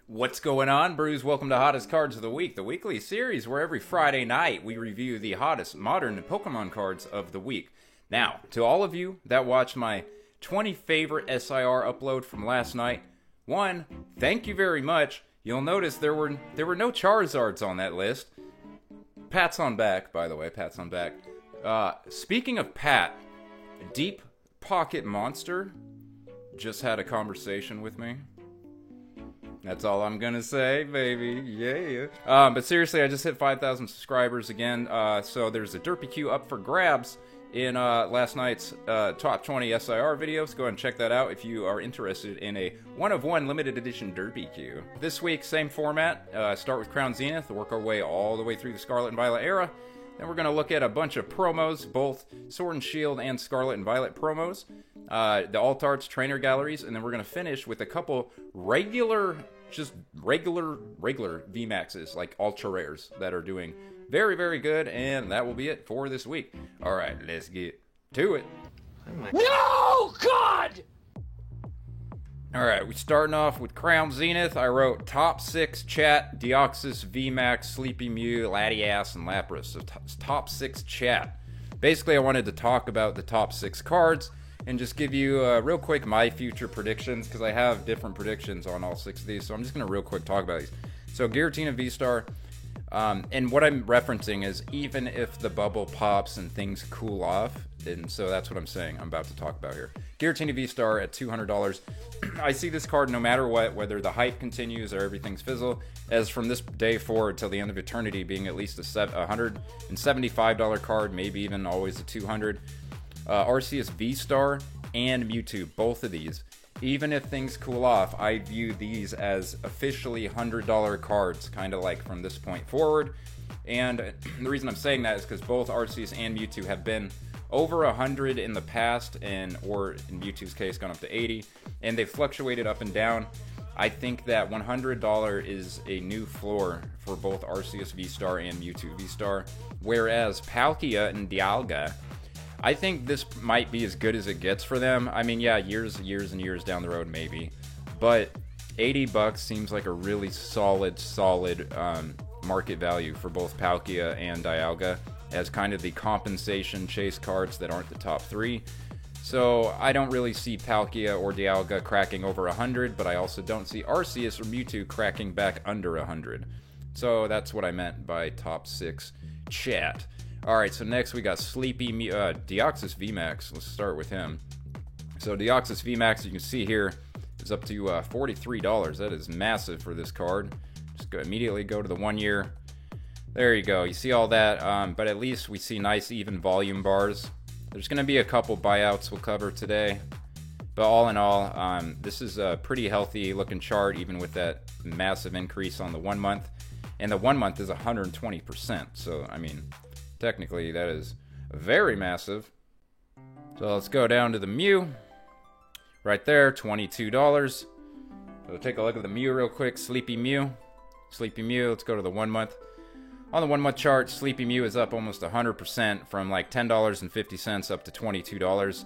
What's going on, Brews? Welcome to Hottest Cards of the Week, the weekly series where every Friday night we review the hottest modern Pokemon cards of the week. Now, to all of you that watched my 20 favorite SIR upload from last night, one, thank you very much. You'll notice there were no Charizards on that list. Pats on back, by the way, pats on back. Speaking of Pat, Deep Pocket Monster just had a conversation with me. That's all I'm gonna say, baby. Yeah. But seriously, I just hit 5,000 subscribers again. So there's a Derpy Q up for grabs in last night's top 20 SIR videos. Go ahead and check that out if you are interested in a one-of-one limited edition Derpy Q. This week, same format. Start with Crown Zenith, work our way all the way through the Scarlet and Violet era. Then we're going to look at a bunch of promos, both Sword and Shield and Scarlet and Violet promos, the Alt Arts trainer galleries, and then we're going to finish with a couple regular VMAXs, like ultra rares, that are doing very, very good, and that will be it for this week. All right, let's get to it. No, God! All right, we're starting off with Crown Zenith. I wrote top 6 chat, Deoxys, VMAX, Sleepy Mew, Latias, and Lapras. So top 6 chat. Basically, I wanted to talk about the top 6 cards and just give you real quick my future predictions, because I have different predictions on all 6 of these. So I'm just going to real quick talk about these. So Giratina V-Star. And what I'm referencing is even if the bubble pops and things cool off, and so that's what I'm saying I'm about to talk about here. Giratina V-Star at $200. I see this card no matter what, whether the hype continues or everything's fizzle, as from this day forward till the end of eternity being at least a $175 card, maybe even always a $200. Arceus V-Star and Mewtwo, both of these. Even if things cool off, I view these as officially $100 cards, kind of like from this point forward. And the reason I'm saying that is because both Arceus and Mewtwo have been over 100 in the past, or in Mewtwo's case, gone up to 80, and they've fluctuated up and down. I think that $100 is a new floor for both Arceus V-Star and Mewtwo V-Star, whereas Palkia and Dialga, I think this might be as good as it gets for them. I mean, yeah, years and years down the road, maybe. But $80 seems like a really solid market value for both Palkia and Dialga as kind of the compensation chase cards that aren't the top 3. So I don't really see Palkia or Dialga cracking over 100, but I also don't see Arceus or Mewtwo cracking back under 100. So that's what I meant by top 6 chat. Alright, so next we got Sleepy Deoxys VMAX. Let's start with him. So Deoxys VMAX, you can see here, is up to $43. That is massive for this card. Just immediately go to the 1 year. There you go. You see all that, but at least we see nice even volume bars. There's going to be a couple buyouts we'll cover today. But all in all, this is a pretty healthy looking chart, even with that massive increase on the 1 month. And the 1 month is 120%. So, I mean, technically, that is very massive. So let's go down to the Mew. Right there, $22. So take a look at the Mew real quick. Sleepy Mew. Sleepy Mew, let's go to the 1 month. On the 1 month chart, Sleepy Mew is up almost 100% from like $10.50 up to $22.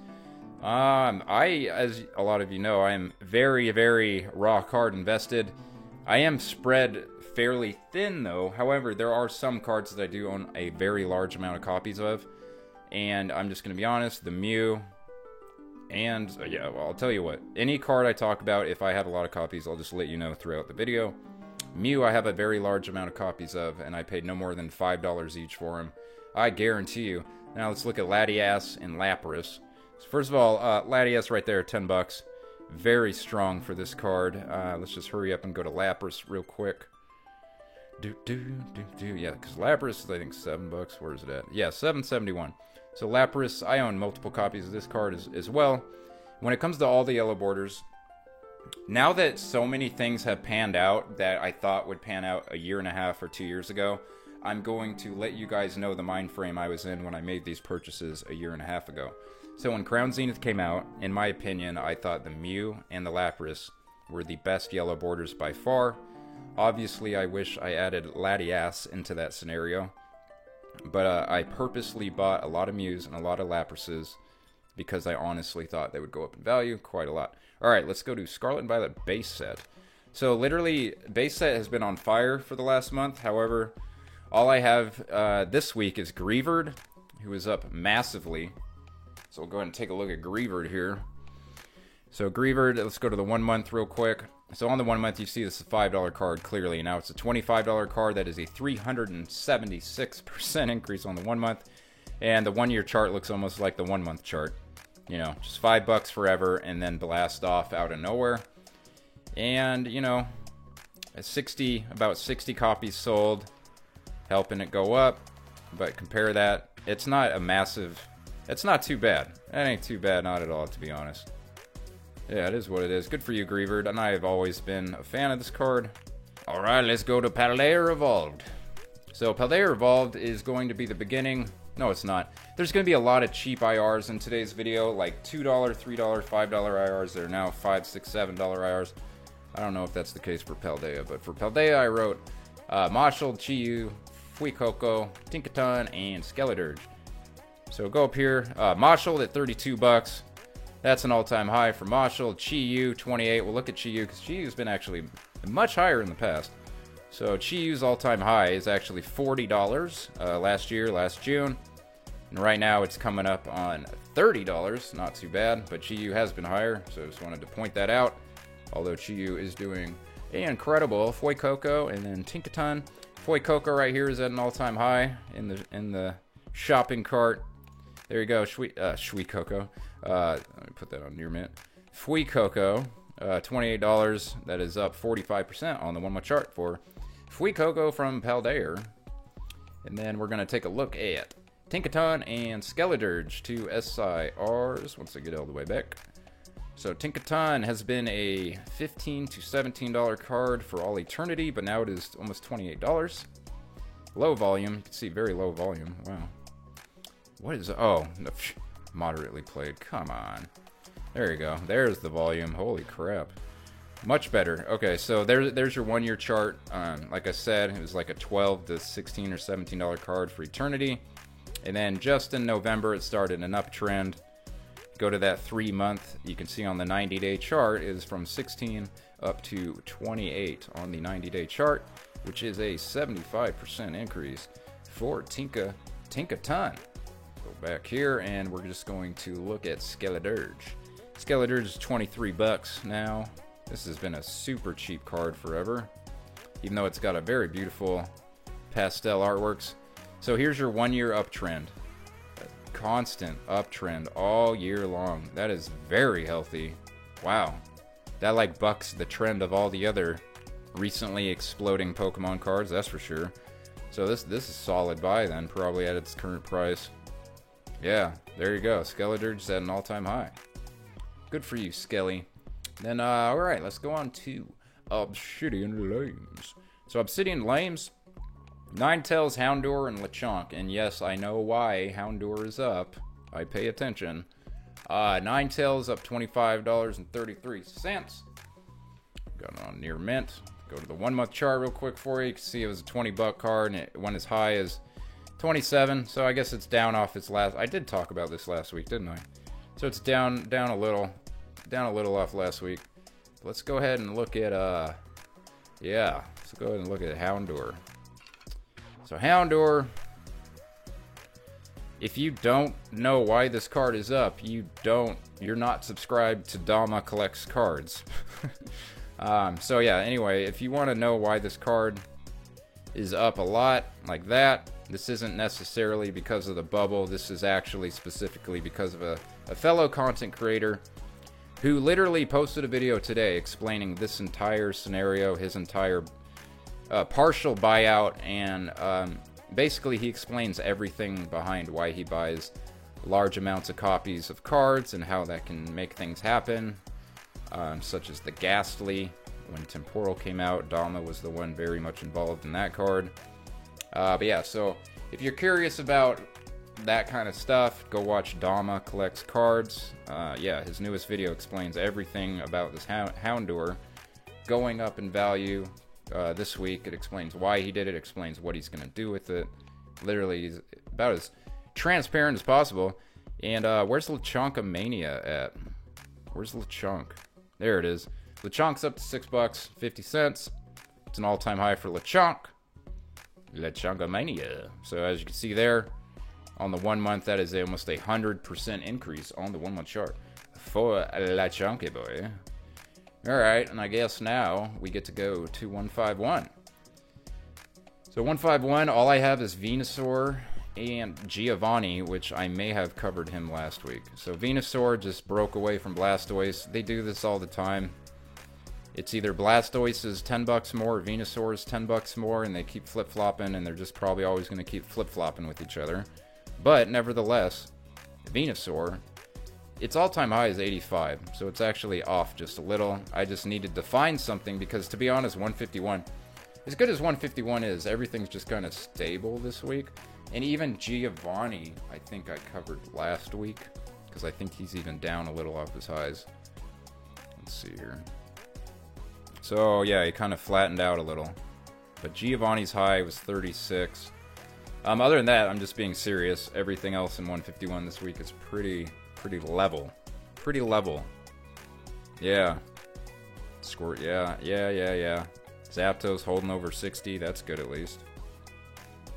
As a lot of you know, I am very, very raw card invested. I am spread fairly thin though. However, there are some cards that I do own a very large amount of copies of, and I'm just going to be honest, the Mew, and yeah, well, I'll tell you what, any card I talk about, if I have a lot of copies, I'll just let you know throughout the video. Mew I have a very large amount of copies of, and I paid no more than $5 each for him. I guarantee you. Now let's look at Latias and Lapras. So first of all, Latias right there, $10. Very strong for this card. Let's just hurry up and go to Lapras real quick. Yeah, because Lapras is I think $7. Where is it at? Yeah, $7.71. So Lapras, I own multiple copies of this card as well. When it comes to all the yellow borders, now that so many things have panned out that I thought would pan out a year and a half or 2 years ago, I'm going to let you guys know the mind frame I was in when I made these purchases a year and a half ago. So when Crown Zenith came out, in my opinion, I thought the Mew and the Lapras were the best yellow borders by far. Obviously, I wish I added Latias into that scenario. But I purposely bought a lot of Mews and a lot of Laprases because I honestly thought they would go up in value quite a lot. Alright, let's go to Scarlet and Violet base set. So literally, base set has been on fire for the last month. However, all I have this week is Greavard, who is up massively. So we'll go ahead and take a look at Greavard here. So Greavard, let's go to the 1 month real quick. So on the 1 month, you see this is a $5 card clearly. Now it's a $25 card. That is a 376% increase on the 1 month. And the 1 year chart looks almost like the 1 month chart. You know, just $5 forever and then blast off out of nowhere. And, you know, about 60 copies sold, helping it go up. But compare that, it's not a massive, it's not too bad. That ain't too bad, not at all, to be honest. Yeah, it is what it is. Good for you, Greavard, and I have always been a fan of this card. Alright, let's go to Paldea Evolved. So, Paldea Evolved is going to be the beginning. No, it's not. There's going to be a lot of cheap IRs in today's video, like $2, $3, $5 IRs that are now $5, $6, $7 IRs. I don't know if that's the case for Paldea, but for Paldea, I wrote Moshel, Chi-Yu, Fuecoco, Tinkaton, and Skeledirge. So go up here. Moshel at $32. That's an all-time high for Moshel. Chi-Yu, 28. We'll look at Chi-Yu because Chi-Yu's been actually much higher in the past. So Chi-Yu's all-time high is actually $40 last year, last June. And right now it's coming up on $30. Not too bad, but Chi-Yu has been higher, so I just wanted to point that out. Although Chi-Yu is doing incredible. Fuecoco and then Tinkaton. Fuecoco right here is at an all-time high in the shopping cart. There you go, Fuecoco. Let me put that on near mint. Fuecoco, $28. That is up 45% on the 1 month chart for Fuecoco from Paldea. And then we're going to take a look at Tinkaton and Skeledirge, two SIRs, once I get all the way back. So Tinkaton has been a $15 to $17 card for all eternity, but now it is almost $28. Low volume, you can see very low volume. Wow. What is, oh, moderately played, come on. There you go, there's the volume, holy crap. Much better. Okay, so there's your 1 year chart. Like I said, it was like a $12 to $16 or $17 card for eternity. And then just in November, it started an uptrend. Go to that 3 month, you can see on the 90-day chart is from 16 up to 28 on the 90-day chart, which is a 75% increase for Tinkaton. Go back here and we're just going to look at Skeledirge. Skeledirge is $23 now. This has been a super cheap card forever, even though it's got a very beautiful pastel artworks. So here's your 1 year uptrend. Constant uptrend all year long. That is very healthy. Wow. That like bucks the trend of all the other recently exploding Pokemon cards, that's for sure. So this is solid buy then, probably at its current price. Yeah, there you go. Skeledirge's at an all-time high. Good for you, Skelly. Then, alright, let's go on to Obsidian Lames. So Obsidian Lames, Ninetales, Houndour, and Lechonk. And yes, I know why Houndour is up. I pay attention. Ninetales up $25.33. Got it on near mint. Go to the 1 month chart real quick for you. You can see it was a $20 card and it went as high as 27. So I guess it's down off its last. I did talk about this last week, didn't I? So it's down a little off last week. Let's go ahead and look at yeah. Let's go ahead and look at Houndour. So Houndour, if you don't know why this card is up, you're not subscribed to Dama Collects Cards. So yeah, anyway, if you want to know why this card is up a lot like that, this isn't necessarily because of the bubble. This is actually specifically because of a fellow content creator who literally posted a video today explaining this entire scenario, his entire partial buyout, and basically he explains everything behind why he buys large amounts of copies of cards and how that can make things happen, such as the Ghastly. When Temporal came out, Dama was the one very much involved in that card. But yeah, so if you're curious about that kind of stuff, go watch Dama Collects Cards. Yeah, his newest video explains everything about this Houndour going up in value. This week it explains why he did it, explains what he's going to do with it. Literally, he's about as transparent as possible. And where's Lechonkamania at? Where's Lechonk? There it is. Lechonk's up to $6.50. It's an all-time high for Lechonk. Lechonkomania. So as you can see there, on the 1 month, that is almost 100% increase on the 1 month chart for Lechonky boy. Alright, and I guess now we get to go to 151. So 151, all I have is Venusaur and Giovanni, which I may have covered him last week. So Venusaur just broke away from Blastoise. They do this all the time. It's either Blastoise is $10 more or Venusaur is $10 more, and they keep flip-flopping, and they're just probably always going to keep flip-flopping with each other. But nevertheless, Venusaur, its all-time high is 85, so it's actually off just a little. I just needed to find something because, to be honest, 151, as good as 151 is, everything's just kind of stable this week. And even Giovanni, I think I covered last week, because I think he's even down a little off his highs. Let's see here. So, yeah, he kind of flattened out a little. But Giovanni's high was 36. Other than that, I'm just being serious. Everything else in 151 this week is pretty level. Pretty level. Yeah. Squirt, yeah. Zapdos holding over 60. That's good at least.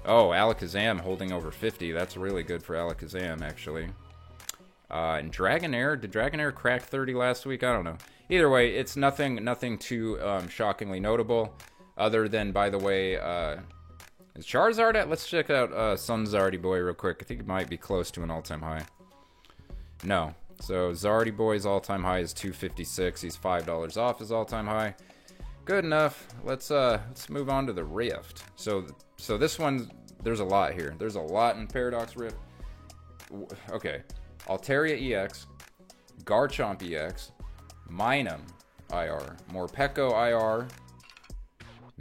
Oh, Alakazam holding over 50. That's really good for Alakazam, actually. And Dragonair, did Dragonair crack 30 last week? I don't know. Either way, it's nothing too shockingly notable. Other than, by the way, is Charizard at? Let's check out Sun Zardy Boy real quick. I think it might be close to an all-time high. No. So Zardy Boy's all-time high is 256. He's $5 off his all-time high. Good enough. Let's move on to the Rift. So this one, there's a lot here. There's a lot in Paradox Rift. Okay. Altaria EX, Garchomp EX, Minun IR, Morpeko IR,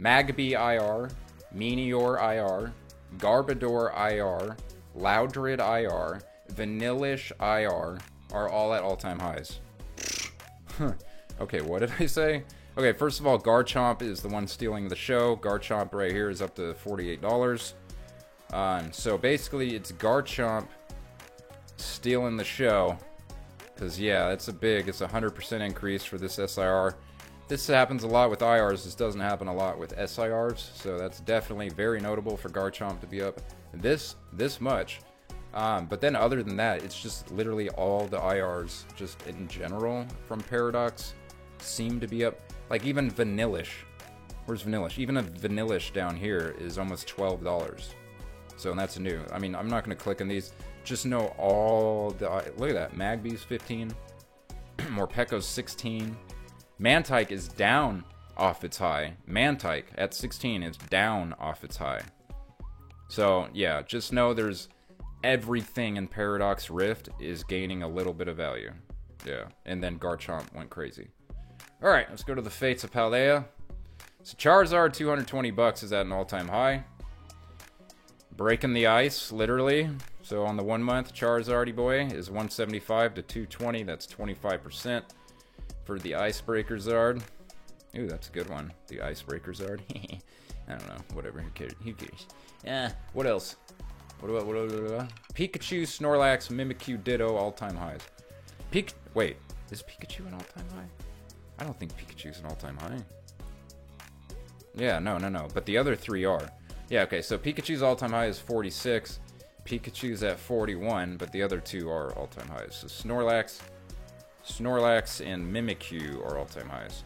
Magby IR, Meteor IR, Garbodor IR, Loudred IR, Vanillish IR are all at all-time highs. Okay, what did I say? Okay, first of all, Garchomp is the one stealing the show. Garchomp right here is up to $48. So basically, it's Garchomp stealing the show. Because, yeah, it's a 100% increase for this SIR. This happens a lot with IRs. This doesn't happen a lot with SIRs. So that's definitely very notable for Garchomp to be up this much. But then other than that, it's just literally all the IRs, just in general, from Paradox, seem to be up. Like even Vanillish. Where's Vanillish? Even a Vanillish down here is almost $12. So and that's new. I mean, I'm not going to click on these. Just know all the... Look at that. Magby's 15. Morpeko's 16. Mantike is down off its high. Mantike at 16 is down off its high. So, yeah, just know there's... Everything in Paradox Rift is gaining a little bit of value. Yeah, and then Garchomp went crazy. Alright, let's go to the Fates of Paldea. So Charizard, $220 is at an all-time high. Breaking the ice, literally. So on the 1 month, Charizardy boy is 175 to 220. That's 25% for the Icebreaker Zard. Ooh, that's a good one. The Icebreaker Zard. I don't know. Whatever. Who cares? What else? What Pikachu, Snorlax, Mimikyu, Ditto, all-time highs. Wait, is Pikachu an all-time high? I don't think Pikachu's an all-time high. Yeah, no. But the other three are. Yeah, okay, so Pikachu's all-time high is 46. Pikachu's at 41, but the other two are all-time highs. So Snorlax, and Mimikyu are all-time highs.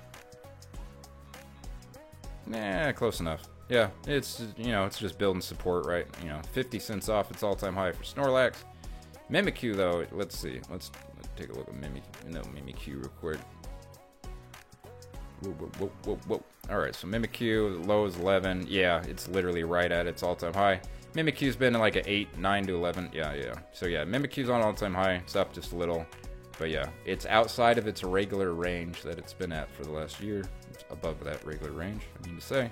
Nah, close enough. Yeah, it's, it's just building support, right? 50 cents off its all-time high for Snorlax. Mimikyu, though, let's see. Let's take a look at Mimikyu real quick. Whoa. Alright, so Mimikyu, low is 11. Yeah, it's literally right at its all-time high. Mimikyu's been in like an 8, 9 to 11. Yeah. So yeah, Mimikyu's on all-time high. It's up just a little. But yeah, it's outside of its regular range that it's been at for the last year. It's above that regular range, I mean to say.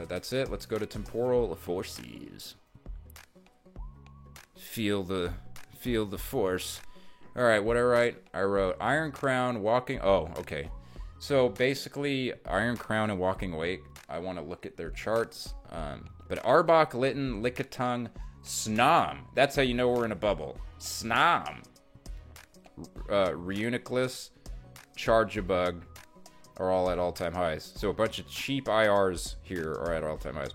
That's it. Let's go to Temporal Forces. Feel the force. Alright, what I write? I wrote Iron Crown, Walking... Oh, okay. So basically, Iron Crown and Walking Awake, I want to look at their charts. But Arbok, Litten, Lickitung, Snom. That's how you know we're in a bubble. Snom. Reuniclus, Charge-a-Bug are all at all-time highs. So a bunch of cheap IRs here are at all-time highs.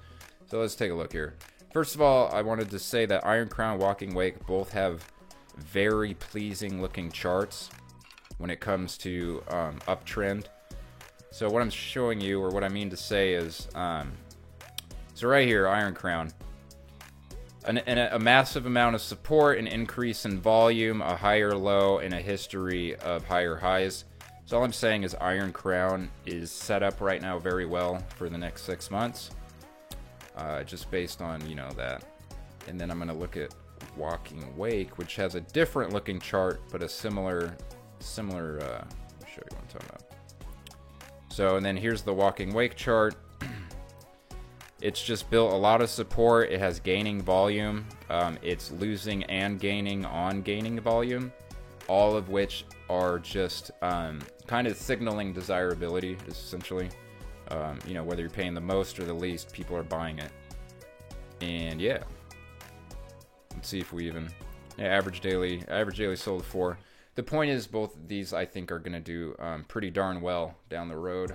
So let's take a look here. First of all, I wanted to say that Iron Crown, Walking Wake both have very pleasing looking charts when it comes to uptrend. So what I'm showing you, or what I mean to say is, so right here, Iron Crown. A massive amount of support, an increase in volume, a higher low, and a history of higher highs. So all I'm saying is Iron Crown is set up right now very well for the next 6 months. Just based on, you know, that. And then I'm going to look at Walking Wake, which has a different looking chart, but a similar, let me show you what I'm talking about. So, and then here's the Walking Wake chart. It's just built a lot of support. It has gaining volume. It's losing and gaining on gaining volume, all of which are just kind of signaling desirability, essentially. You know, whether you're paying the most or the least, people are buying it. And yeah, let's see if we even average daily sold 4. The point is, both of these I think are going to do pretty darn well down the road.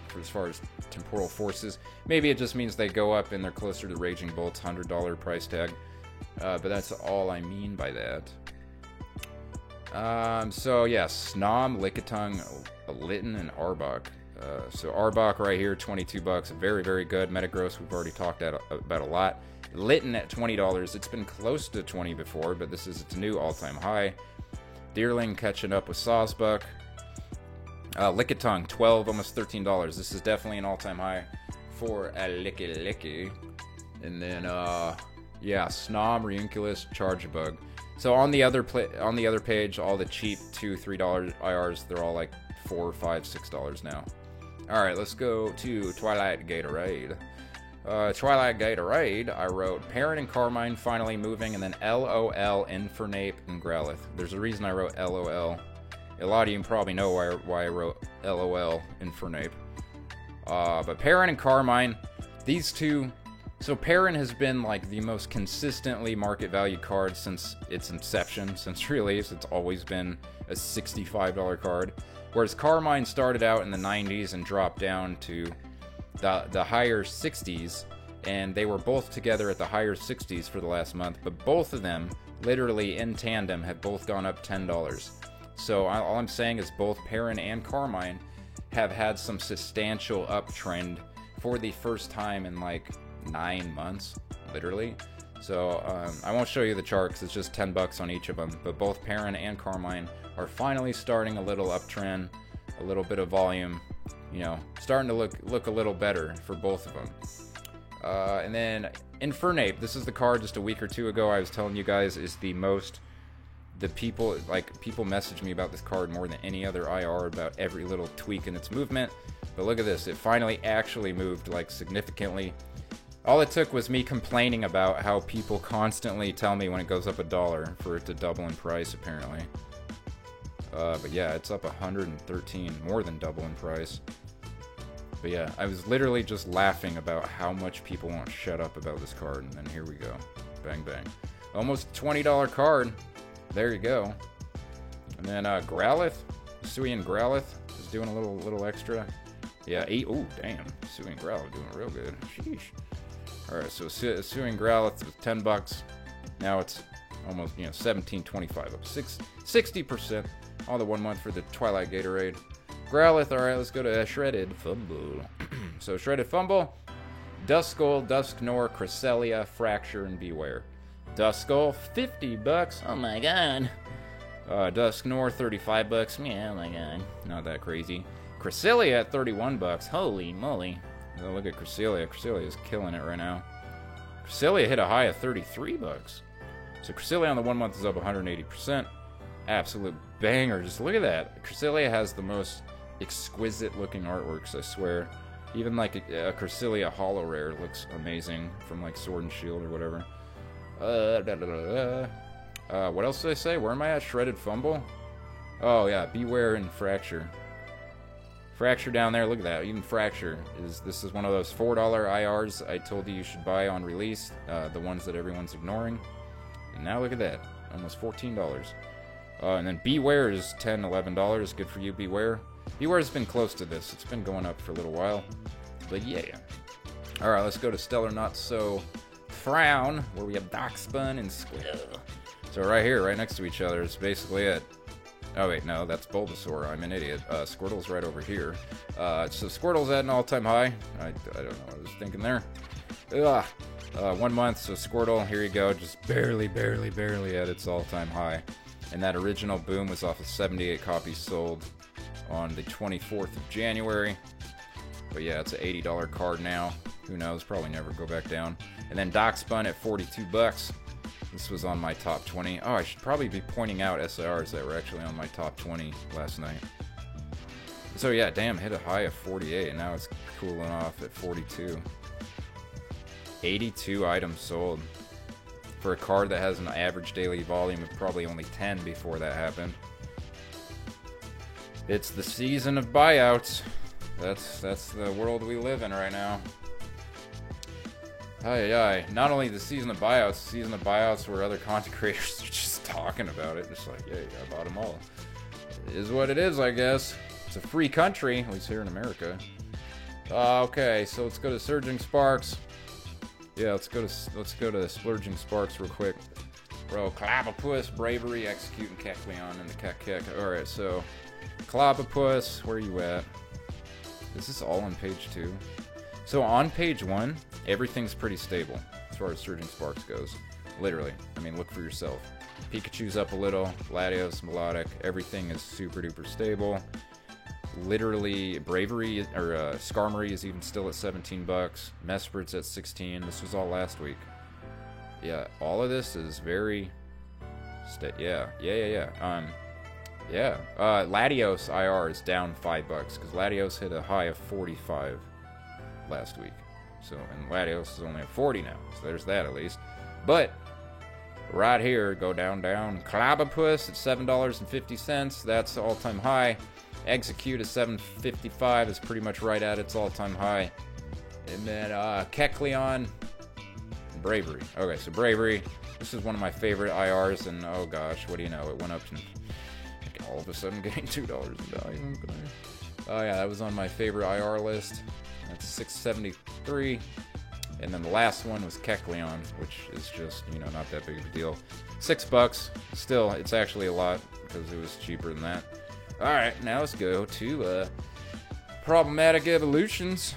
For as far as temporal forces, maybe it just means they go up and they're closer to Raging Bolt's $100 price tag, but that's all I mean by that. So yeah, Snom, Lickitung, Litten, and Arbok. So Arbok right here, $22, very, very good. Metagross we've already talked about a lot. Litten at $20. It's been close to 20 before, but this is its new all-time high. Deerling catching up with Sawsbuck. Lickitung, $12, almost $13. This is definitely an all-time high for a Licky. And then, yeah, Snom, Rhunculus, Charge-a-Bug. So on the other page, all the cheap $2-3 IRs, they're all like $4, $5, $6 now. All right, let's go to Twilight Gatorade. Twilight Gatorade, I wrote Parent and Carmine finally moving, and then LOL, Infernape, and Growlithe. There's a reason I wrote LOL. A lot of you probably know why I wrote LOL, Infernape. But Parent and Carmine, these two. So Parent has been like the most consistently market value card since its inception, since release. It's always been a $65 card. Whereas Carmine started out in the 90s and dropped down to the higher 60s, and they were both together at the higher 60s for the last month, but both of them, literally in tandem, have both gone up $10. So all I'm saying is both Parent and Carmine have had some substantial uptrend for the first time in like 9 months, literally. So I won't show you the chart because it's just $10 on each of them, but both Parent and Carmine are finally starting a little uptrend, a little bit of volume, you know, starting to look a little better for both of them. And then Infernape, this is the card just a week or two ago I was telling you guys is people message me about this card more than any other IR about every little tweak in its movement. But look at this, it finally actually moved like significantly. All it took was me complaining about how people constantly tell me when it goes up $1 for it to double in price, apparently. But yeah, it's up 113, more than double in price. But yeah, I was literally just laughing about how much people won't shut up about this card, and then here we go. Bang, bang. Almost $20 card. There you go. And then Growlithe, Hisuian Growlithe is doing a little extra. Yeah, 8. Oh, damn. Hisuian Growlithe doing real good. Sheesh. Alright, so Hisuian Growlithe was $10. Now it's almost, you know, $17.25, up 60% on the 1 month for the Twilight Gatorade. Growlithe, alright, let's go to Shredded Fumble. So Shredded Fumble, Duskull, Dusknoir, Cresselia, Fracture, and Beware. Duskull, $50. Oh my god. Dusknoir, $35. Yeah, oh my god. Not that crazy. Cresselia at $31. Holy moly. Oh, look at Cresselia. Cresselia is killing it right now. Cresselia hit a high of $33. So Cresselia on the 1 month is up 180%. Absolute banger. Just look at that. Cresselia has the most exquisite looking artworks, I swear. Even like a Cresselia Holo Rare looks amazing from like Sword and Shield or whatever. What else did I say? Where am I at? Shredded Fumble? Oh yeah, Beware and Fracture. Fracture down there, look at that. Even Fracture this is one of those $4 IRs I told you should buy on release, the ones that everyone's ignoring. And now look at that, almost $14. And then Beware is $10, $11. Good for you, Beware. Beware's been close to this. It's been going up for a little while. But yeah. Alright, let's go to Stellar Not So Frown, where we have Darkspun and Squirtle. So right here, right next to each other, is basically it. Oh wait, no, that's Bulbasaur. I'm an idiot. Squirtle's right over here. So Squirtle's at an all-time high. I don't know what I was thinking there. 1 month, so Squirtle, here you go, just barely at its all-time high. And that original boom was off of 78 copies sold on the 24th of January. But yeah, it's an $80 card now. Who knows, probably never go back down. And then Darkspun at 42 bucks. This was on my top 20. Oh, I should probably be pointing out SIRs that were actually on my top 20 last night. So yeah, damn, hit a high of 48, and now it's cooling off at 42. 82 items sold. For a card that has an average daily volume of probably only 10 before that happened. It's the season of buyouts. That's the world we live in right now. Aye. Not only the season of buyouts where other content creators are just talking about it. Just like, yeah, I bought them all. It is what it is, I guess. It's a free country, at least here in America. Okay, so let's go to Surging Sparks. Yeah, let's go to Splurging Sparks real quick. Bro, Clobbopus, Bravery, Execute, and Kecleon, and the Kek. Alright, so Clobbopus, where are you at? Is this all on page 2? So on page 1, everything's pretty stable as far as Surging Sparks goes. Literally. I mean, look for yourself. Pikachu's up a little, Latios, Melodic, everything is super duper stable. Literally, Bravery, or Skarmory is even still at 17 bucks. Mesprit's at 16. This was all last week. Yeah, all of this is very... Yeah. Latios IR is down 5 bucks, because Latios hit a high of 45 last week. So, and Latios is only at 40 now, so there's that at least. But, right here, go down. Clobbopus at $7.50, that's the all-time high. Execute at $7.55 is pretty much right at its all-time high. And then Kecleon, Bravery. Okay, so Bravery, this is one of my favorite IRs, and oh gosh, what do you know, it went up to all of a sudden getting $2 in value. Oh yeah, that was on my favorite IR list. That's $6.73. And then the last one was Kecleon, which is just, you know, not that big of a deal. $6. Still, it's actually a lot because it was cheaper than that. Alright, now let's go to Problematic Evolutions.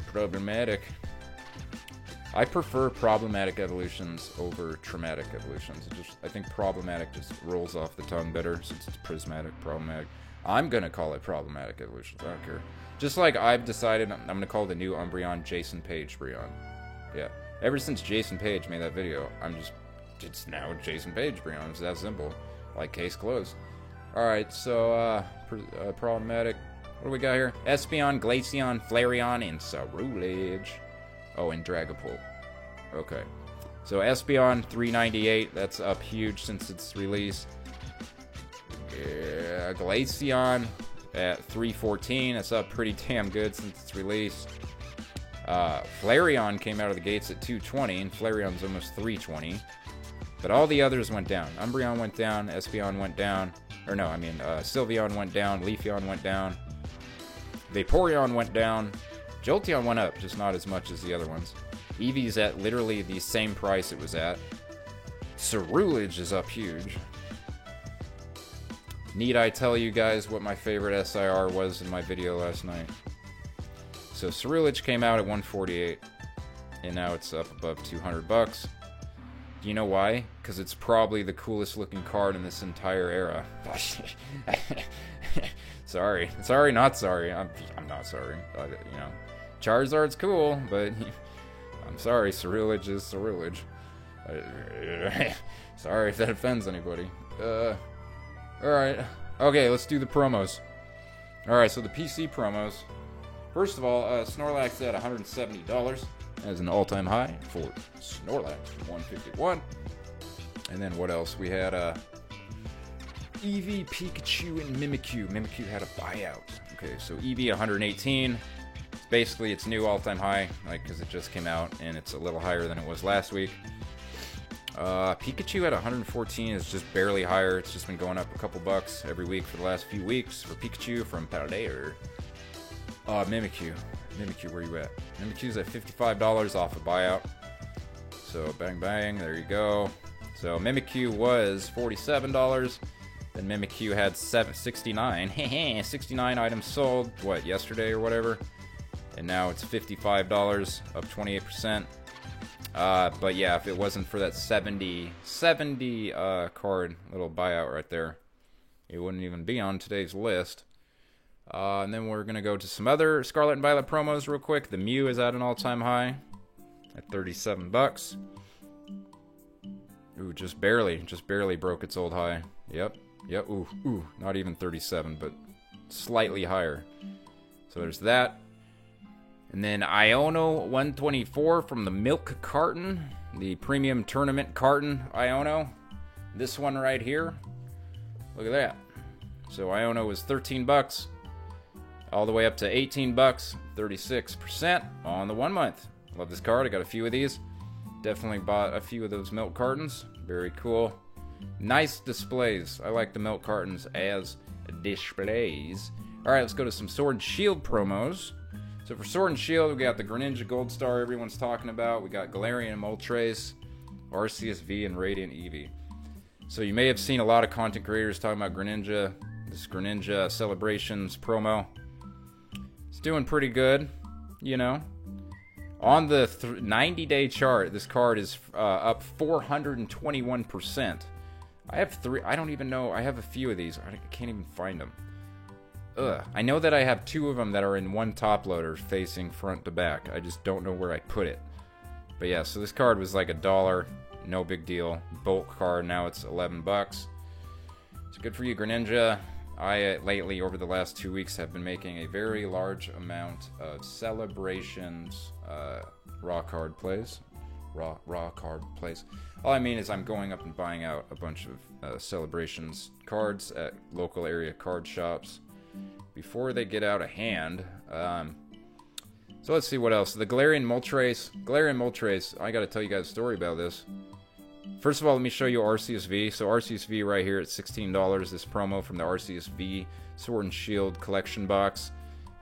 Problematic. I prefer Problematic Evolutions over Traumatic Evolutions. I think Problematic just rolls off the tongue better since it's prismatic, problematic. I'm going to call it Problematic Evolutions. I don't care. Just like I've decided I'm going to call the new Umbreon Jason Page Breon. Yeah. Ever since Jason Page made that video, it's now Jason Page Breon. It's that simple. Like, case closed. Alright, so, Problematic. What do we got here? Espeon, Glaceon, Flareon, and Ceruledge. Oh, and Dragapult. Okay. So, Espeon, $3.98. That's up huge since its release. Yeah, Glaceon at $3.14. That's up pretty damn good since its release. Flareon came out of the gates at $2.20, and Flareon's almost $3.20. But all the others went down. Umbreon went down, Espeon went down. Or no, I mean, Sylveon went down, Leafeon went down, Vaporeon went down, Jolteon went up, just not as much as the other ones. Eevee's at literally the same price it was at. Ceruledge is up huge. Need I tell you guys what my favorite SIR was in my video last night? So Ceruledge came out at $148, and now it's up above 200 bucks. Do you know why? Because it's probably the coolest looking card in this entire era. Sorry, not sorry. I'm not sorry. You know, Charizard's cool, but I'm sorry. Ceruledge is Ceruledge. Sorry if that offends anybody. All right. Okay, let's do the promos. All right, so the PC promos. First of all, Snorlax at $170. As an all-time high for Snorlax, $151. And then what else? We had Eevee, Pikachu, and Mimikyu. Mimikyu had a buyout. Okay, so Eevee, $118. It's basically its new all-time high, like, because it just came out, and it's a little higher than it was last week. Pikachu at 114 is just barely higher. It's just been going up a couple bucks every week for the last few weeks for Pikachu from Paldea. Mimikyu. Mimikyu, where you at? Mimikyu's at $55 off a buyout. So, bang, bang, there you go. So, Mimikyu was $47. Then Mimikyu had 69. 69 items sold, what, yesterday or whatever? And now it's $55, up 28%. But yeah, if it wasn't for that 70 card little buyout right there, it wouldn't even be on today's list. And then we're going to go to some other Scarlet and Violet promos real quick. The Mew is at an all-time high at $37. Ooh, just barely broke its old high. Yep, ooh, not even 37, but slightly higher. So there's that. And then Iono 124 from the Milk Carton, the premium tournament carton Iono. This one right here. Look at that. So Iono was $13, all the way up to $18, 36% on the 1 month. Love this card. I got a few of these. Definitely bought a few of those milk cartons. Very cool. Nice displays. I like the milk cartons as displays. Alright, let's go to some Sword and Shield promos. So for Sword and Shield, we got the Greninja Gold Star everyone's talking about. We got Galarian Moltres, Arceus V, and Radiant Eevee. So you may have seen a lot of content creators talking about Greninja. This Greninja Celebrations promo. It's doing pretty good, you know. On the 90-day chart, this card is up 421%. I have three. I don't even know. I have a few of these. I can't even find them. Ugh. I know that I have two of them that are in one top loader facing front to back. I just don't know where I put it. But yeah, so this card was like $1. No big deal. Bulk card. Now it's $11. It's good for you, Greninja. I lately, over the last 2 weeks, have been making a very large amount of Celebrations raw card plays. Raw card plays. All I mean is I'm going up and buying out a bunch of Celebrations cards at local area card shops before they get out of hand. So let's see what else. The Galarian Moltres. Galarian Moltres, I gotta tell you guys a story about this. First of all, let me show you Arceus V. So Arceus V right here at $16. This promo from the Arceus V Sword and Shield collection box.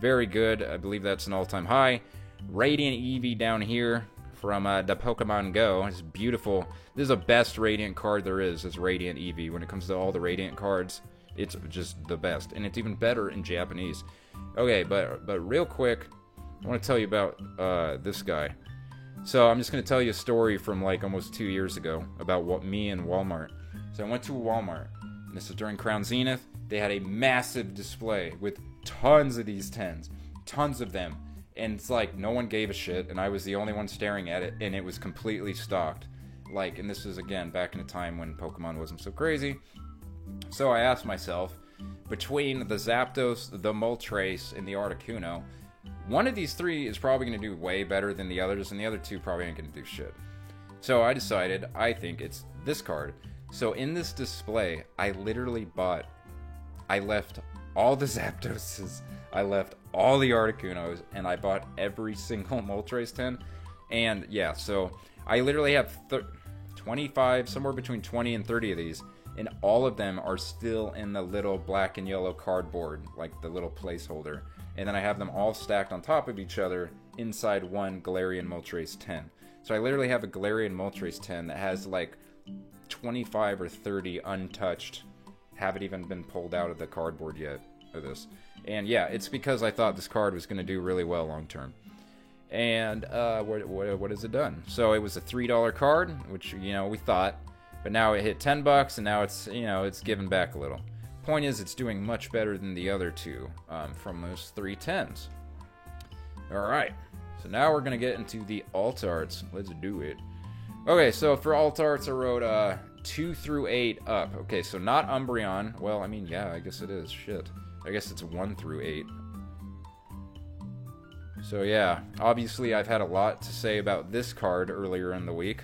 Very good. I believe that's an all-time high. Radiant Eevee down here from the Pokemon Go. It's beautiful. This is the best Radiant card there is Radiant Eevee. When it comes to all the Radiant cards, it's just the best. And it's even better in Japanese. Okay, but real quick, I want to tell you about this guy. So I'm just going to tell you a story from like almost 2 years ago about what me and Walmart. So I went to a Walmart, and this was during Crown Zenith. They had a massive display with tons of these 10s. Tons of them. And it's like no one gave a shit, and I was the only one staring at it, and it was completely stocked. Like, and this is again back in a time when Pokemon wasn't so crazy. So I asked myself, between the Zapdos, the Moltres, and the Articuno, one of these three is probably going to do way better than the others, and the other two probably ain't going to do shit. So I decided, I think it's this card. So in this display, I literally I left all the Zapdoses, I left all the Articunos, and I bought every single Moltres 10. And yeah, so I literally have 25, somewhere between 20 and 30 of these, and all of them are still in the little black and yellow cardboard, like the little placeholder. And then I have them all stacked on top of each other inside one Galarian Moltres 10. So I literally have a Galarian Moltres 10 that has like 25 or 30 untouched, haven't even been pulled out of the cardboard yet of this. And yeah, it's because I thought this card was going to do really well long term. And what has it done? So it was a $3 card, which, you know, we thought. But now it hit $10, and now it's, you know, it's given back a little. Point is, it's doing much better than the other two from those 3 10s. Alright, so now we're going to get into the alt arts. Let's do it. Okay, so for alt arts, I wrote 2 through 8 up. Okay, so not Umbreon. Well, I mean, yeah, I guess it is. Shit. I guess it's 1 through 8. So yeah, obviously I've had a lot to say about this card earlier in the week.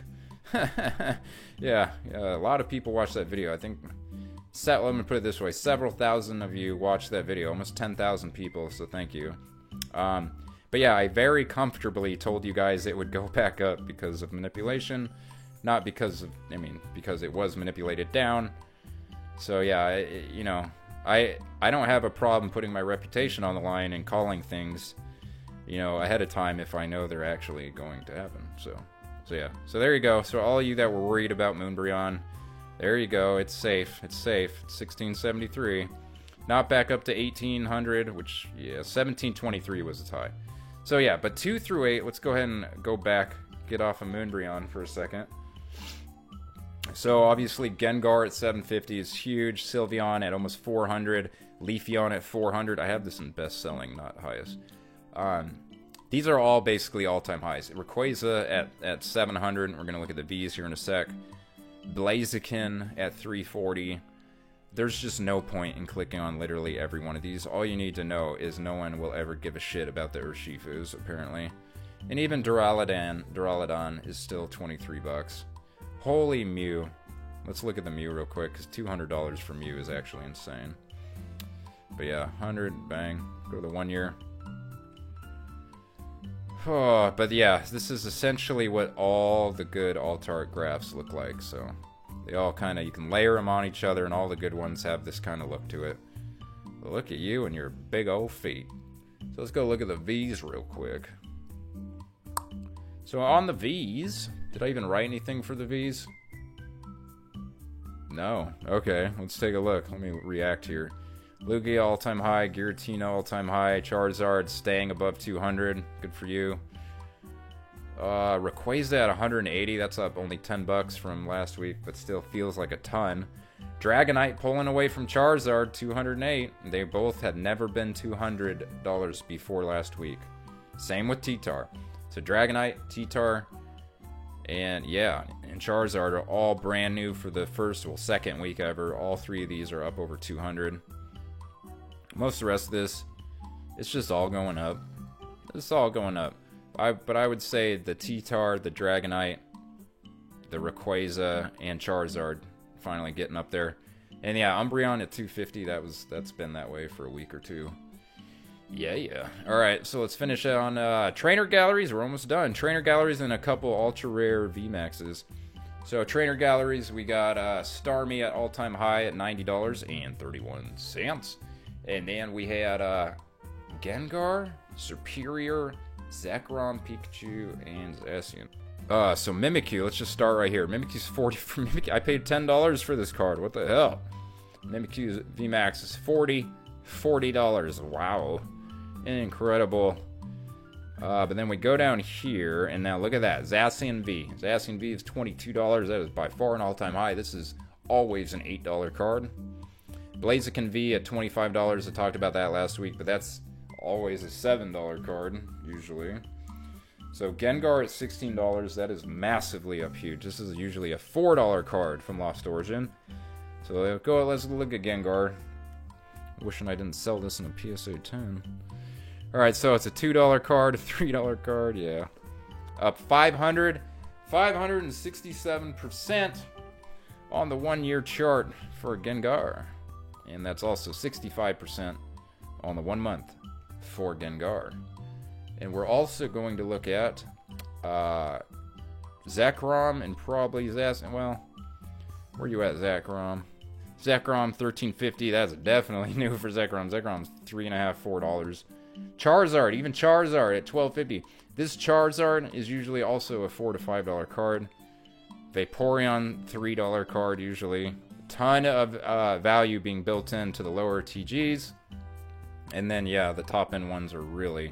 yeah, a lot of people watched that video. I think, let me put it this way, several thousand of you watched that video, almost 10,000 people, so thank you. But yeah, I very comfortably told you guys it would go back up because of manipulation, Not because of, I mean, because it was manipulated down. So yeah, you know, I don't have a problem putting my reputation on the line and calling things, you know, ahead of time if I know they're actually going to happen. So yeah. So there you go. So all of you that were worried about Moonbryon, there you go. It's safe. It's safe. It's 1673. Not back up to 1800, which, yeah, 1723 was the high. So yeah, but 2 through 8, let's go ahead and go back, get off of Moonbryon for a second. So obviously Gengar at 750 is huge. Sylveon at almost 400. Leafeon at 400. I have this in best selling, not highest. These are all basically all-time highs. Rayquaza at 700. We're going to look at the V's here in a sec. Blaziken at 340. There's just no point in clicking on literally every one of these. All you need to know is no one will ever give a shit about the Urshifus, apparently. And even Duraludon is still 23 bucks. Holy Mew. Let's look at the Mew real quick, because $200 for Mew is actually insane. But yeah, 100, bang. Go to the 1 year. Oh, but yeah, this is essentially what all the good Altart graphs look like, so they all kind of, you can layer them on each other, and all the good ones have this kind of look to it. But look at you and your big old feet. So let's go look at the V's real quick. So on the V's, did I even write anything for the V's? No. Okay, let's take a look. Let me react here. Lugia all-time high, Giratina all-time high, Charizard staying above 200. Good for you. Rayquaza at 180. That's up only 10 bucks from last week, but still feels like a ton. Dragonite pulling away from Charizard, 208. They both had never been $200 before last week. Same with T-Tar. So Dragonite, T-Tar, and yeah, and Charizard are all brand new for the second week ever. All three of these are up over 200. Most of the rest of this, it's just all going up. It's all going up. But I would say the T-Tar, the Dragonite, the Rayquaza, and Charizard finally getting up there. And yeah, Umbreon at 250, that's been that way for a week or two. Yeah. Alright, so let's finish on Trainer Galleries. We're almost done. Trainer Galleries and a couple ultra rare VMAXs. So Trainer Galleries, we got Starmie at all-time high at $90.31. And then we had Gengar, Superior, Zekrom, Pikachu, and Zacian. So Mimikyu, let's just start right here. Mimikyu's 40 for Mimikyu. I paid $10 for this card. What the hell? Mimikyu's VMAX is $40. Wow. Incredible. But then we go down here, and now look at that. Zacian V. Zacian V is $22. That is by far an all-time high. This is always an $8 card. Blaziken V at $25. I talked about that last week, but that's always a $7 card, usually. So Gengar at $16. That is massively up huge. This is usually a $4 card from Lost Origin. So let's look at Gengar. Wishing I didn't sell this in a PSA 10. Alright, so it's a $2 card, a $3 card, yeah. Up 567% on the 1 year chart for Gengar. And that's also 65% on the 1 month for Gengar. And we're also going to look at Zekrom and probably Zacian. Well, where you at, Zekrom? Zekrom 1350. That's definitely new for Zekrom. Zekrom's $3.50, $4. Charizard, even Charizard at $12.50. This Charizard is usually also a $4 to $5 card. Vaporeon, $3 card usually. Ton of value being built into the lower TGs. And then, yeah, the top end ones are really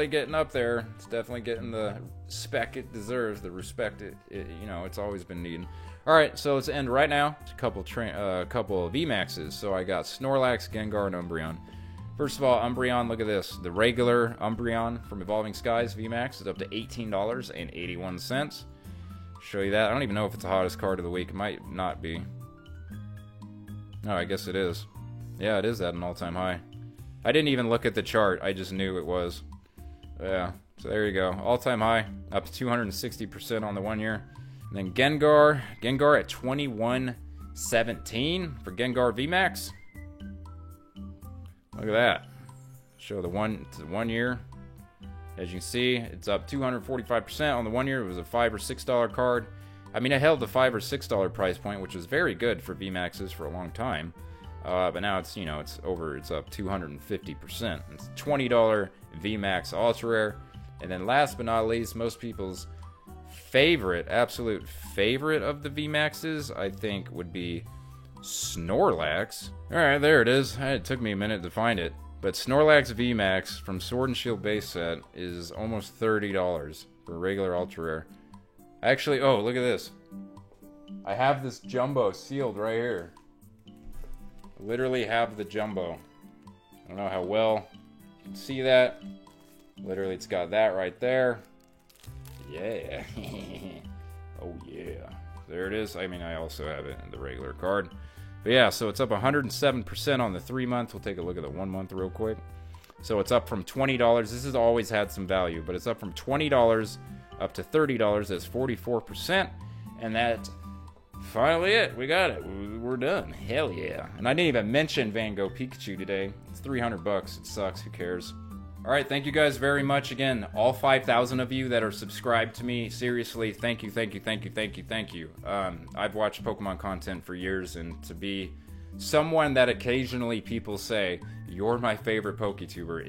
getting up there. It's definitely getting the spec it deserves, the respect it's always been needing. All right, so let's end right now. A couple of VMAXs. So I got Snorlax, Gengar, and Umbreon. First of all, Umbreon, look at this. The regular Umbreon from Evolving Skies VMAX is up to $18.81. Show you that. I don't even know if it's the hottest card of the week. It might not be. Oh, I guess it is. Yeah, it is at an all-time high. I didn't even look at the chart. I just knew it was. Yeah, so there you go. All-time high, up to 260% on the 1 year. And then Gengar at 21.17 for Gengar VMAX. Look at that. Show the 1 year. As you can see, it's up 245% on the 1 year. It was a $5 or $6 card. I mean, it held the $5 or $6 price point, which was very good for VMAXs for a long time. But now it's, you know, it's up 250%. It's $20 VMAX Ultra Rare. And then last but not least, most people's favorite, absolute favorite of the VMAXs, I think, would be Snorlax. Alright, there it is. It took me a minute to find it. But Snorlax VMAX from Sword and Shield base set is almost $30 for regular Ultra Rare. Actually, oh, look at this. I have this Jumbo sealed right here. Literally have the Jumbo. I don't know how well you can see that. Literally, it's got that right there. Yeah. Oh, yeah. There it is. I mean, I also have it in the regular card. But yeah, so it's up 107% on the 3-month. We'll take a look at the 1 month real quick. So it's up from $20. This has always had some value, but it's up from $20 up to $30. That's 44%. And that's finally it. We got it. We're done. Hell yeah. And I didn't even mention Van Gogh Pikachu today. It's $300. It sucks. Who cares? All right, thank you guys very much. Again, all 5,000 of you that are subscribed to me, seriously, thank you, thank you, thank you, thank you, thank you. I've watched Pokemon content for years, and to be someone that occasionally people say, you're my favorite PokeTuber,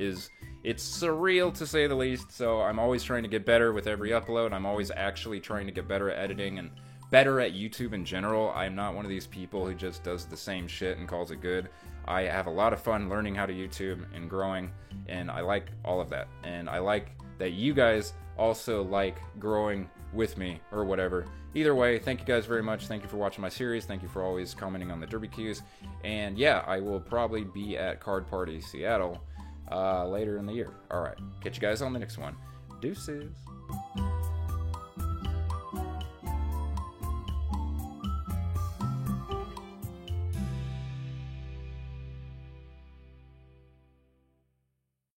it's surreal to say the least. So I'm always trying to get better with every upload. I'm always actually trying to get better at editing and better at YouTube in general. I'm not one of these people who just does the same shit and calls it good. I have a lot of fun learning how to YouTube and growing, and I like all of that. And I like that you guys also like growing with me or whatever. Either way, thank you guys very much. Thank you for watching my series. Thank you for always commenting on the Derby Qs. And yeah, I will probably be at Card Party Seattle later in the year. All right, catch you guys on the next one. Deuces.